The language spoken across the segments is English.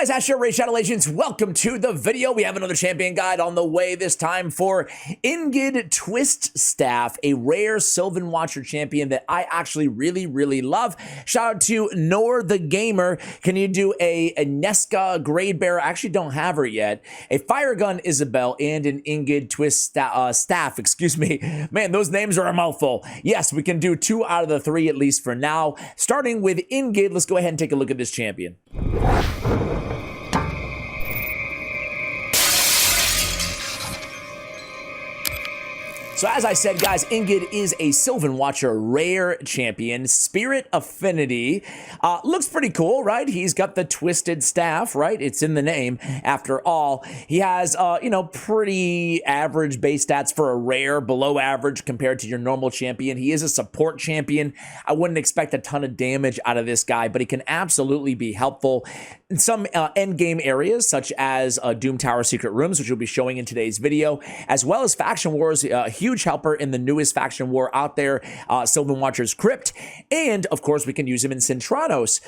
Guys, Ash here, Shadow Legends. Welcome to the video. We have another champion guide on the way, this time for INGID Twyst-Stgaff, a rare Sylvan Watcher champion that I actually really love. Shout out to Nor the Gamer. Can you do a Nesca Grade Bearer? I actually don't have her yet. A Fire Gun Isabel and an INGID Twyst-Staff, excuse me. Man, those names are a mouthful. Yes, we can do 2 out of the 3 at least for now. Starting with INGID, let's go ahead and take a look at this champion. So as I said, guys, INGID is a Sylvan Watcher rare champion. Spirit Affinity. Looks pretty cool, right? He's got the Twisted Staff, right? It's in the name, after all. He has, you know, pretty average base stats for a rare, below average compared to your normal champion. He is a support champion. I wouldn't expect a ton of damage out of this guy, but he can absolutely be helpful in some end game areas, such as Doom Tower Secret Rooms, which we'll be showing in today's video, as well as Faction Wars. Huge helper in the newest faction war out there, Sylvan Watcher's Crypt, and of course we can use him in Centranos,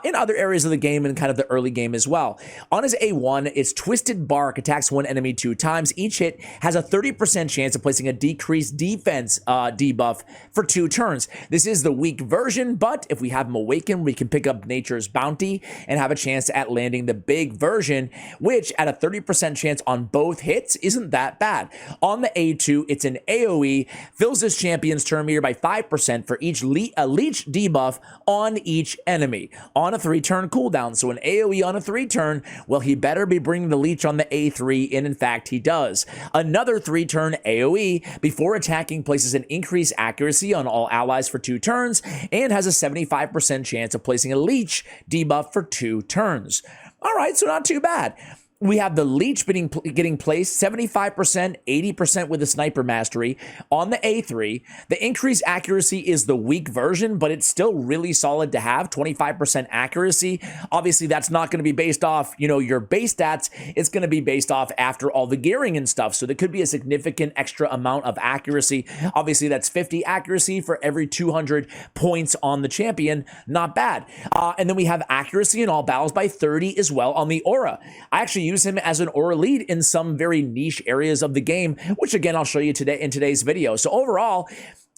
in other areas of the game and kind of the early game as well. On his A1, it's Twisted Bark, attacks one enemy 2 times. Each hit has a 30% chance of placing a decreased defense debuff for 2 turns. This is the weak version, but if we have him awaken, we can pick up Nature's Bounty and have a chance at landing the big version, which at a 30% chance on both hits isn't that bad. On the A2, it's an AoE, fills this champion's turn meter by 5% for each leech debuff on each enemy on a 3-turn cooldown. So an AoE on a 3-turn, well, he better be bringing the leech on the A3, and in fact he does. Another 3-turn AoE before attacking places an increased accuracy on all allies for 2 turns and has a 75% chance of placing a leech debuff for 2 turns. All right, so not too bad. We have the leech getting placed 75%, 80% with the sniper mastery on the A3. The increased accuracy is the weak version, but it's still really solid to have 25% accuracy. Obviously, that's not going to be based off, you know, your base stats. It's going to be based off after all the gearing and stuff. So there could be a significant extra amount of accuracy. Obviously, that's 50 accuracy for every 200 points on the champion. Not bad. And then we have accuracy in all battles by 30 as well on the aura. I actually use him as an aura lead in some very niche areas of the game, which again I'll show you today in today's video. So overall,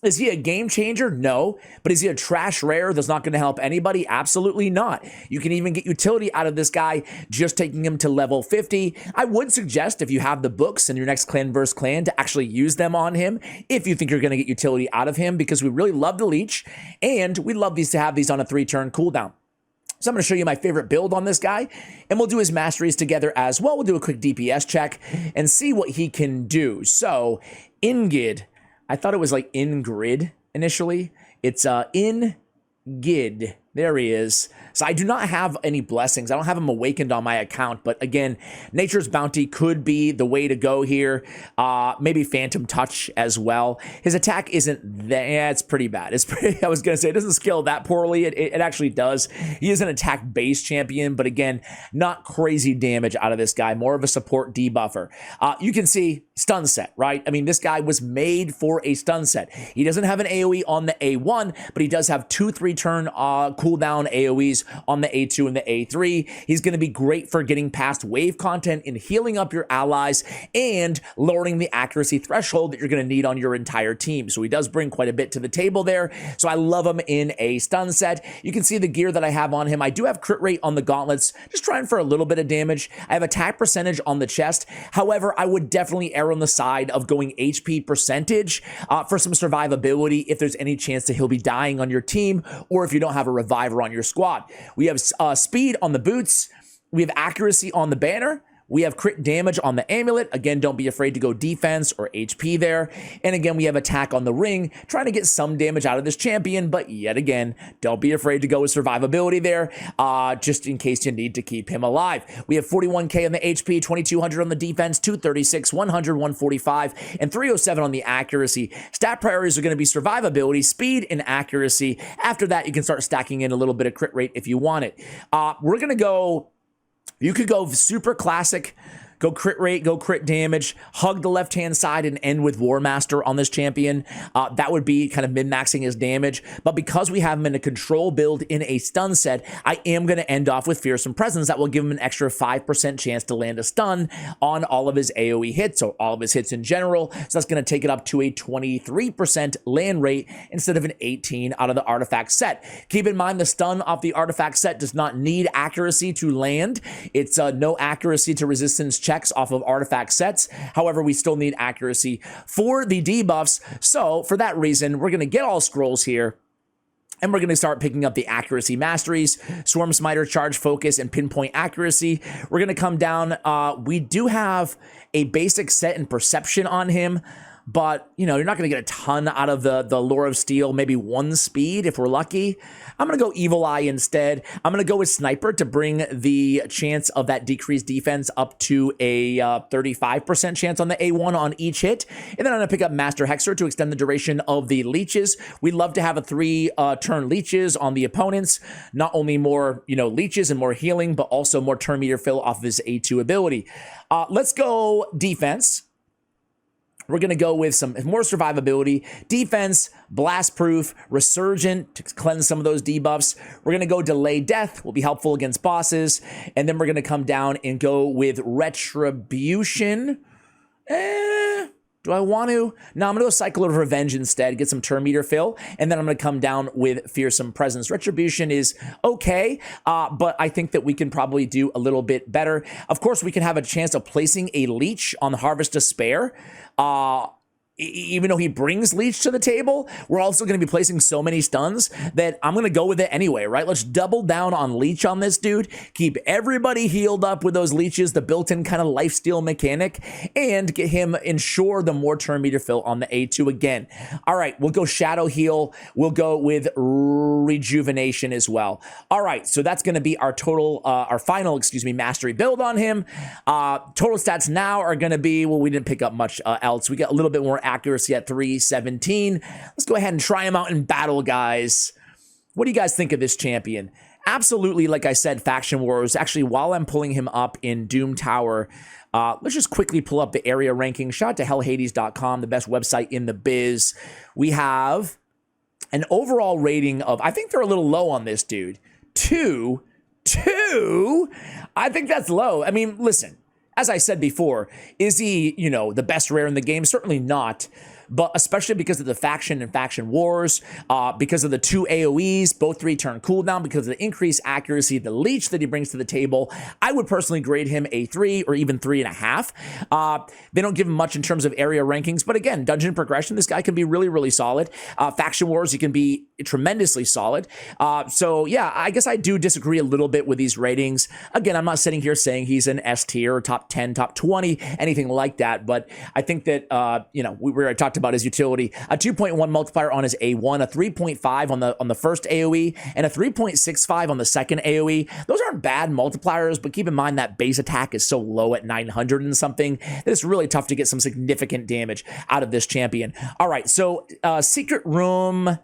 is he a game changer? No. But is he a trash rare that's not going to help anybody? Absolutely not. You can even get utility out of this guy just taking him to level 50. I would suggest, if you have the books in your next clan versus clan, to actually use them on him if you think you're going to get utility out of him, because we really love the leech and we love these to have these on a 3-turn cooldown. So I'm going to show you my favorite build on this guy, and we'll do his masteries together as well. We'll do a quick DPS check and see what he can do. So INGID, I thought it was like INGRID initially. It's INGID. There he is. So I do not have any blessings. I don't have him awakened on my account, but again, Nature's Bounty could be the way to go here. Maybe Phantom Touch as well. His attack isn't that, yeah, it's pretty bad. It's pretty, I was going to say, it doesn't scale that poorly. It actually does. He is an attack-based champion, but again, not crazy damage out of this guy. More of a support debuffer. You can see stun set, right? I mean, this guy was made for a stun set. He doesn't have an AoE on the A1, but he does have 2 3-turn cooldown AoEs on the A2 and the A3. He's going to be great for getting past wave content and healing up your allies and lowering the accuracy threshold that you're going to need on your entire team. So he does bring quite a bit to the table there. So I love him in a stun set. You can see the gear that I have on him. I do have crit rate on the gauntlets, just trying for a little bit of damage. I have attack percentage on the chest. However, I would definitely err on the side of going HP percentage for some survivability if there's any chance that he'll be dying on your team, or if you don't have a reviver on your squad. We have speed on the boots. We have accuracy on the banner. We have crit damage on the amulet. Again, don't be afraid to go defense or HP there. And again, we have attack on the ring, trying to get some damage out of this champion, but yet again, don't be afraid to go with survivability there, just in case you need to keep him alive. We have 41k on the HP, 2200 on the defense, 236, 100, 145, and 307 on the accuracy. Stat priorities are going to be survivability, speed, and accuracy. After that, you can start stacking in a little bit of crit rate if you want it. We're going to go... You could go super classic, go crit rate, go crit damage, hug the left-hand side and end with War Master on this champion. That would be kind of min-maxing his damage. But because we have him in a control build in a stun set, I am going to end off with Fearsome Presence. That will give him an extra 5% chance to land a stun on all of his AoE hits, or all of his hits in general. So that's going to take it up to a 23% land rate instead of an 18 out of the artifact set. Keep in mind, the stun off the artifact set does not need accuracy to land. It's no accuracy to resistance checks off of artifact sets. However, we still need accuracy for the debuffs. So for that reason, we're going to get all scrolls here, and we're going to start picking up the accuracy masteries: Swarm Smiter, Charge Focus, and Pinpoint Accuracy. We're going to come down. We do have a basic set and perception on him, but, you know, you're not going to get a ton out of the Lore of Steel, maybe 1 speed if we're lucky. I'm going to go Evil Eye instead. I'm going to go with Sniper to bring the chance of that decreased defense up to a 35% chance on the A1 on each hit. And then I'm going to pick up Master Hexer to extend the duration of the leeches. We'd love to have a 3-turn leeches on the opponents. Not only more, you know, leeches and more healing, but also more turn meter fill off of his A2 ability. Let's go defense. We're going to go with some more survivability, defense, blast proof, resurgent to cleanse some of those debuffs. We're going to go delay death, will be helpful against bosses. And then we're going to come down and go with retribution. Do I want to? No, I'm going to go Cycle of Revenge instead, get some turn meter fill, and then I'm going to come down with Fearsome Presence. Retribution is okay, but I think that we can probably do a little bit better. Of course, we can have a chance of placing a leech on the Harvest of Spare. Even though he brings leech to the table, we're also going to be placing so many stuns that I'm going to go with it anyway, right? Let's double down on leech on this dude, keep everybody healed up with those leeches, the built-in kind of lifesteal mechanic, and get him ensure the more turn meter fill on the A2 again. All right, we'll go Shadow Heal. We'll go with Rejuvenation as well. All right, so that's going to be our total, our final, mastery build on him. Total stats now are going to be, well, we didn't pick up much else. We got a little bit more accuracy at 317. Let's go ahead and try him out in battle, guys. What do you guys think of this champion? Absolutely, like I said, Faction Wars. Actually, while I'm pulling him up in Doom Tower, let's just quickly pull up the area ranking. Shout out to hellhades.com, the best website in the biz. We have an overall rating of, I think they're a little low on this dude. Two. I think that's low. I mean, listen. As I said before, is he, you know, the best rare in the game? Certainly not. But especially because of the faction and faction wars, because of the 2 AoEs, both 3-turn cooldown, because of the increased accuracy, the leech that he brings to the table, I would personally grade him a 3 or even 3.5. They don't give him much in terms of area rankings, but again, dungeon progression, this guy can be really, really solid. Faction wars, he can be tremendously solid. So yeah, I guess I do disagree a little bit with these ratings. Again, I'm not sitting here saying he's an S tier or top 10, top 20, anything like that, but I think that, you know, we already talked about his utility. A 2.1 multiplier on his A1, a 3.5 on the first AoE, and a 3.65 on the second AoE. Those aren't bad multipliers, but keep in mind that base attack is so low at 900 and something that it's really tough to get some significant damage out of this champion. All right, so Secret Room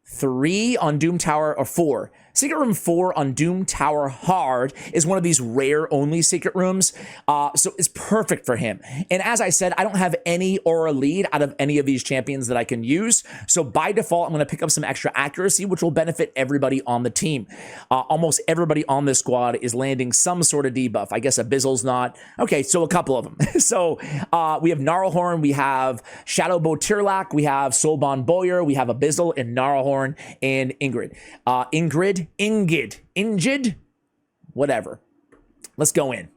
3 on Doom Tower, or 4. Secret Room 4 on Doom Tower Hard is one of these rare only secret rooms, so it's perfect for him. And as I said, I don't have any aura lead out of any of these champions that I can use, so by default, I'm going to pick up some extra accuracy, which will benefit everybody on the team. Almost everybody on this squad is landing some sort of debuff. I guess Abyssal's not. Okay, so a couple of them. So we have Gnarlhorn, we have Shadowbow Tirlak, we have Soulbond Boyer, we have Abyssal and Gnarlhorn and Ingrid. INGID, whatever. Let's go in.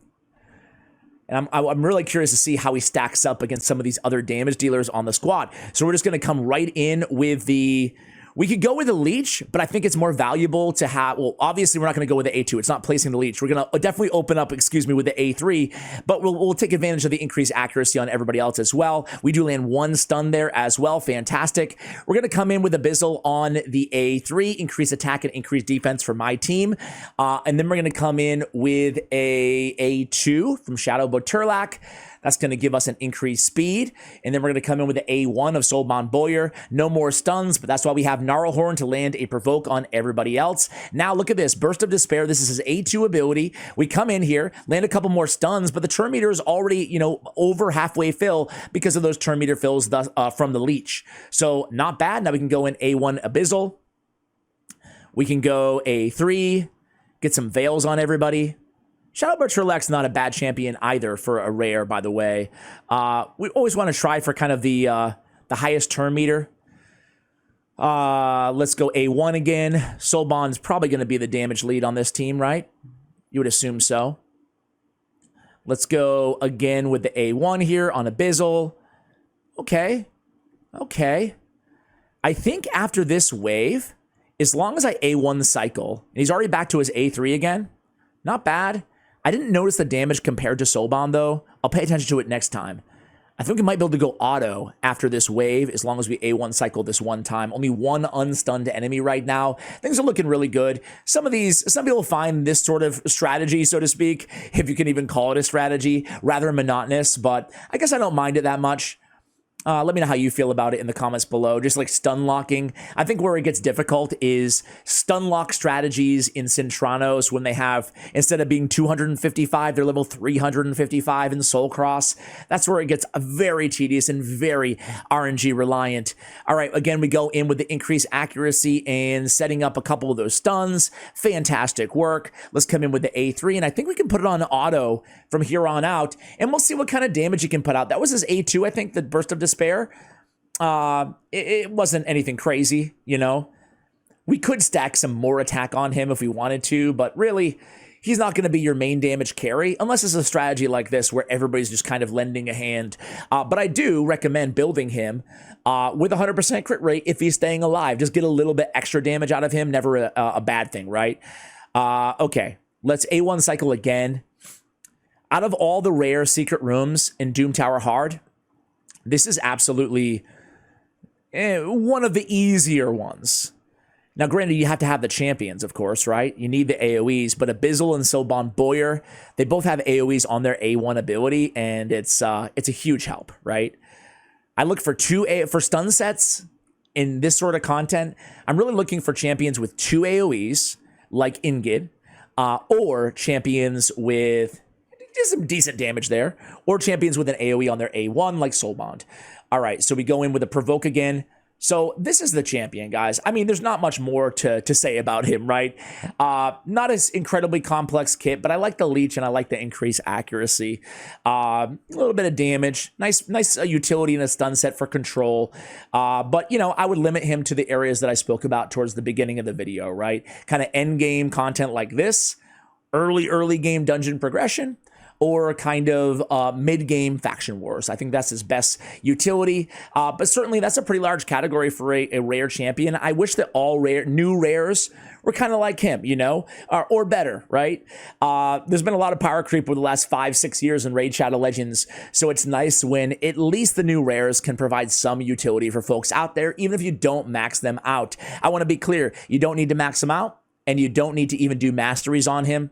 And I'm really curious to see how he stacks up against some of these other damage dealers on the squad. So we're just going to come right in with the... We could go with a leech, but I think it's more valuable to have, well, obviously we're not going to go with the A2. It's not placing the leech. We're going to definitely open up, with the A3, but we'll take advantage of the increased accuracy on everybody else as well. We do land 1 stun there as well. Fantastic. We're going to come in with Abyssal on the A3, increase attack and increase defense for my team. And then we're going to come in with a A2 from Shadowbow Tirlak. That's going to give us an increased speed. And then we're going to come in with the A1 of Soulbond Boyer. No more stuns, but that's why we have Gnarlhorn to land a provoke on everybody else. Now look at this. Burst of Despair. This is his A2 ability. We come in here, land a couple more stuns, but the turn meter is already, you know, over halfway fill because of those turn meter fills from the leech. So not bad. Now we can go in A1 Abyssal. We can go A3, get some Veils on everybody. Shadowbird Trilek's not a bad champion either for a rare, by the way. We always want to try for kind of the highest turn meter. Let's go A1 again. Soulbond's probably going to be the damage lead on this team, right? You would assume so. Let's go again with the A1 here on Abyssal. Okay. Okay. I think after this wave, as long as I A1 the cycle, and he's already back to his A3 again, not bad. I didn't notice the damage compared to Soulbond, though. I'll pay attention to it next time. I think we might be able to go auto after this wave as long as we A1 cycle this one time. Only one unstunned enemy right now. Things are looking really good. Some people find this sort of strategy, so to speak, if you can even call it a strategy, rather monotonous, but I guess I don't mind it that much. Let me know how you feel about it in the comments below. Just like stun locking. I think where it gets difficult is stun lock strategies in Cintranos when they have, instead of being 255, they're level 355 in Soul Cross. That's where it gets very tedious and very RNG reliant. All right, again, we go in with the increased accuracy and setting up a couple of those stuns. Fantastic work. Let's come in with the A3, and I think we can put it on auto from here on out, and we'll see what kind of damage he can put out. That was his A2, I think, the Burst of Despair. It wasn't anything crazy, you know. We could stack some more attack on him if we wanted to, but really, he's not going to be your main damage carry unless it's a strategy like this where everybody's just kind of lending a hand. But I do recommend building him with 100% crit rate if he's staying alive. Just get a little bit extra damage out of him. Never a bad thing, right? Okay, let's A1 cycle again. Out of all the rare secret rooms in Doom Tower Hard, this is absolutely one of the easier ones. Now, granted, you have to have the champions, of course, right? You need the AoEs, but Abyssal and Soulbond Boyer, they both have AoEs on their A1 ability, and it's a huge help, right? I look for for stun sets in this sort of content. I'm really looking for champions with 2 AoEs, like INGID, or champions with just some decent damage there, or champions with an AoE on their A1 like Soulbond. All right, so we go in with a provoke again. So this is the champion, guys. I mean, there's not much more to say about him, right? Not as incredibly complex kit, but I like the leech and I like the increased accuracy. A little bit of damage, nice utility in a stun set for control. But, you know, I would limit him to the areas that I spoke about towards the beginning of the video, right? Kind of end game content like this, early game dungeon progression, or kind of mid-game faction wars. I think that's his best utility, but certainly that's a pretty large category for a rare champion. I wish that all new rares were kind of like him, you know, or better, right? There's been a lot of power creep over the last 5-6 years in Raid Shadow Legends, so it's nice when at least the new rares can provide some utility for folks out there, even if you don't max them out. I want to be clear, you don't need to max them out, and you don't need to even do masteries on him.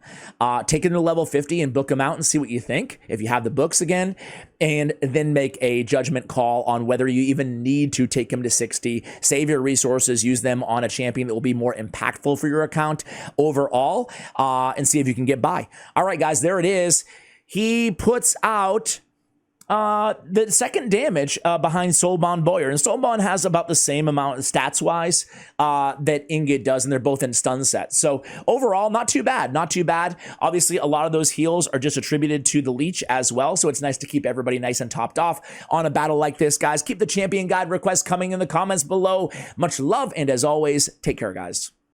Take him to level 50 and book him out and see what you think, if you have the books again, and then make a judgment call on whether you even need to take him to 60. Save your resources, use them on a champion that will be more impactful for your account overall, and see if you can get by. All right, guys, there it is. He puts out the second damage behind Soulbond Boyer, and Soulbond has about the same amount stats-wise that INGID does, and they're both in stun sets. So overall, not too bad, not too bad. Obviously, a lot of those heals are just attributed to the leech as well, so it's nice to keep everybody nice and topped off on a battle like this, guys. Keep the champion guide requests coming in the comments below. Much love, and as always, take care, guys.